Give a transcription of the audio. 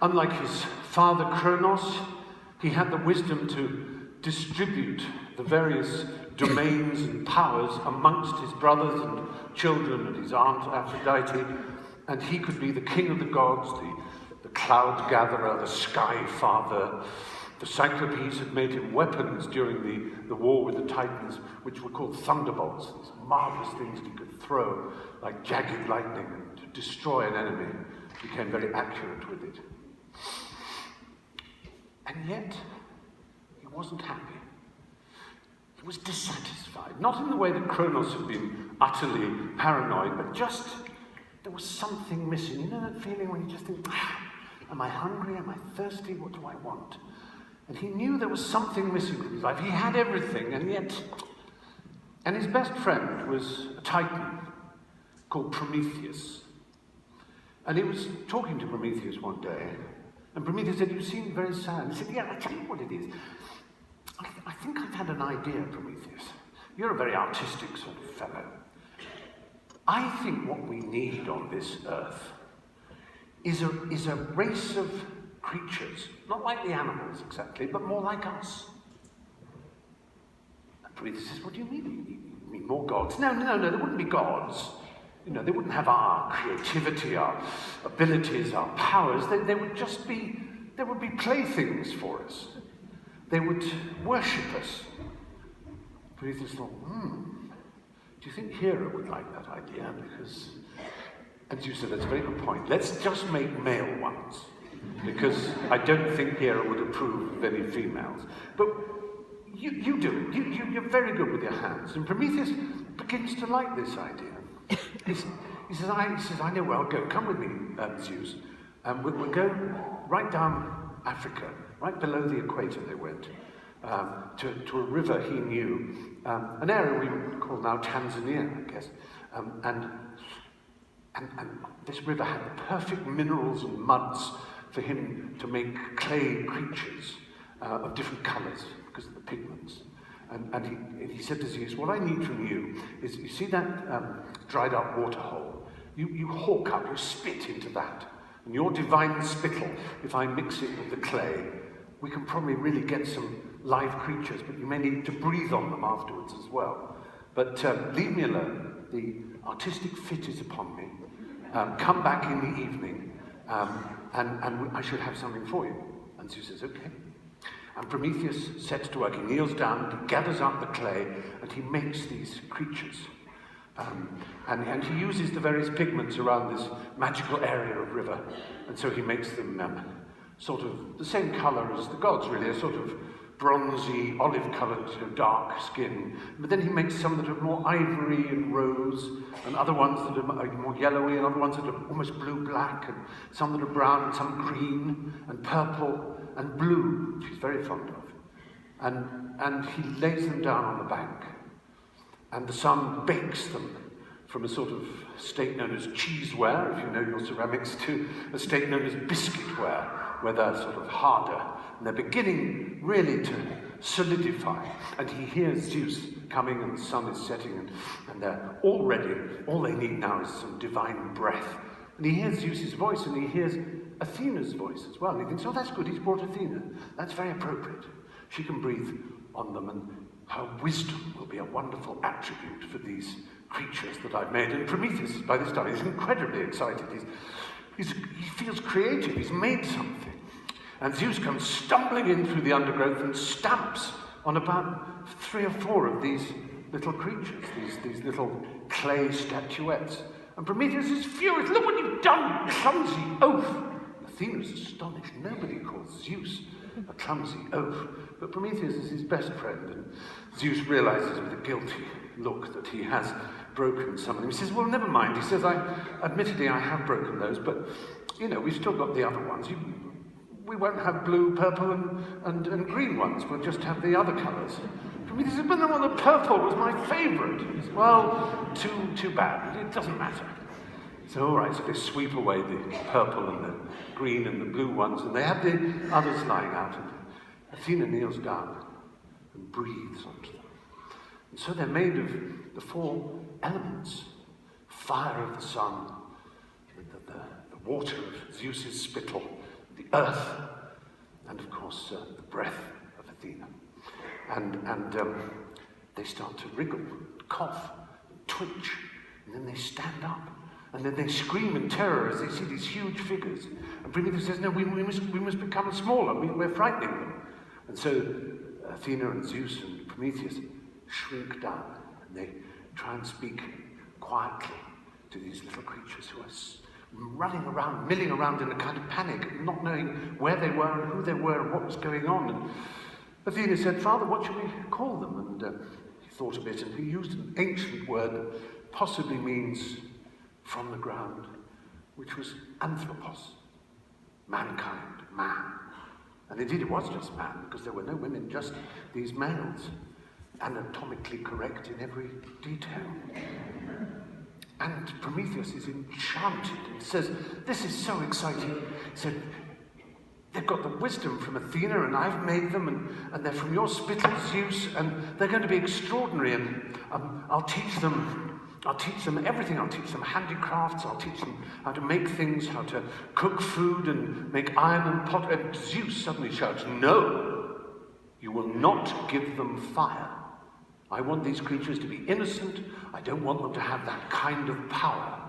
Unlike his father Kronos, he had the wisdom to distribute the various domains and powers amongst his brothers and children and his aunt Aphrodite, and he could be the king of the gods, the cloud gatherer, the sky father. The Cyclopes had made him weapons during the war with the Titans, which were called thunderbolts, these marvelous things he could throw like jagged lightning and to destroy an enemy. He became very accurate with it. And yet, he wasn't happy. He was dissatisfied. Not in the way that Kronos had been utterly paranoid, but just there was something missing. You know that feeling when you just think, am I hungry? Am I thirsty? What do I want? And he knew there was something missing in his life. He had everything, and yet... And his best friend was a Titan called Prometheus. And he was talking to Prometheus one day, and Prometheus said, "You seem very sad." He said, "Yeah, I'll tell you what it is. I think I've had an idea, Prometheus. You're a very artistic sort of fellow. I think what we need on this earth is a race of creatures, not like the animals exactly, but more like us." And Prometheus says, "What do you mean? You mean more gods?" No, there wouldn't be gods. You know, they wouldn't have our creativity, our abilities, our powers. They would just be, there would be playthings for us. They would worship us. Prometheus thought, do you think Hera would like that idea? Because, and Zeus said, "That's a very good point. Let's just make male ones. Because I don't think Hera would approve of any females. But you do it. You're very good with your hands." And Prometheus begins to like this idea. He says, I know where I'll go. Come with me, Zeus. We'll go right down Africa, right below the equator they went, to a river he knew, an area we would call now Tanzania, I guess. And this river had the perfect minerals and muds for him to make clay creatures of different colours because of the pigments. And he said to Zeus, "What I need from you is, you see that dried up water hole? You hawk up, you spit into that. And your divine spittle, if I mix it with the clay, we can probably really get some live creatures, but you may need to breathe on them afterwards as well. But leave me alone. The artistic fit is upon me. Come back in the evening, and I should have something for you." And Zeus says, "Okay." And Prometheus sets to work. He kneels down, he gathers up the clay, and he makes these creatures. And he uses the various pigments around this magical area of river. And so he makes them sort of the same colour as the gods, really, a sort of bronzy, olive-coloured, dark skin. But then he makes some that are more ivory and rose, and other ones that are more yellowy, and other ones that are almost blue-black, and some that are brown, and some green, and purple, and blue, which he's very fond of. And he lays them down on the bank, and the sun bakes them from a sort of state known as cheeseware, if you know your ceramics, to a state known as biscuitware, where they're sort of harder, and they're beginning really to solidify. And he hears Zeus coming, and the sun is setting, and they're all ready. All they need now is some divine breath. And he hears Zeus's voice, and he hears Athena's voice as well. And he thinks, "Oh, that's good, he's brought Athena. That's very appropriate. She can breathe on them, and her wisdom will be a wonderful attribute for these creatures that I've made." And Prometheus, by this time, is incredibly excited. He feels creative. He's made something. And Zeus comes stumbling in through the undergrowth and stamps on about 3 or 4 of these little creatures, these little clay statuettes. And Prometheus is furious. "Look what you've done, you clumsy oaf!" Athena's astonished. Nobody calls Zeus a clumsy oaf. But Prometheus is his best friend, and Zeus realizes with a guilty look that he has broken some of them. He says, "Well, never mind." He says, admittedly, I have broken those, but, you know, we've still got the other ones. We won't have blue, purple, and green ones. We'll just have the other colours." Prometheus says, "But no, the purple was my favourite." He says, "Well, too bad. It doesn't matter." So, all right, so they sweep away the purple and the green and the blue ones, and they have the others lying out. And Athena kneels down and breathes onto them. And so they're made of the 4 elements: fire of the sun, the water of Zeus's spittle, the earth, and of course the breath of Athena. And they start to wriggle, cough, twitch, and then they stand up, and then they scream in terror as they see these huge figures. And Prometheus says, no, we must become smaller, we're frightening them. And so Athena and Zeus and Prometheus shrink down, and they try and speak quietly to these little creatures who are running around, milling around in a kind of panic, not knowing where they were and who they were and what was going on. And Athena said, Father, what should we call them? And he thought a bit, and he used an ancient word that possibly means from the ground, which was anthropos, mankind, man. And indeed it was just man, because there were no women, just these males, anatomically correct in every detail. And Prometheus is enchanted and says, this is so exciting. He said, they've got the wisdom from Athena, and I've made them, and they're from your spittle, Zeus, and they're going to be extraordinary, and I'll teach them everything. I'll teach them handicrafts, I'll teach them how to make things, how to cook food and make iron and pottery. And Zeus suddenly shouts, no, you will not give them fire. I want these creatures to be innocent. I don't want them to have that kind of power.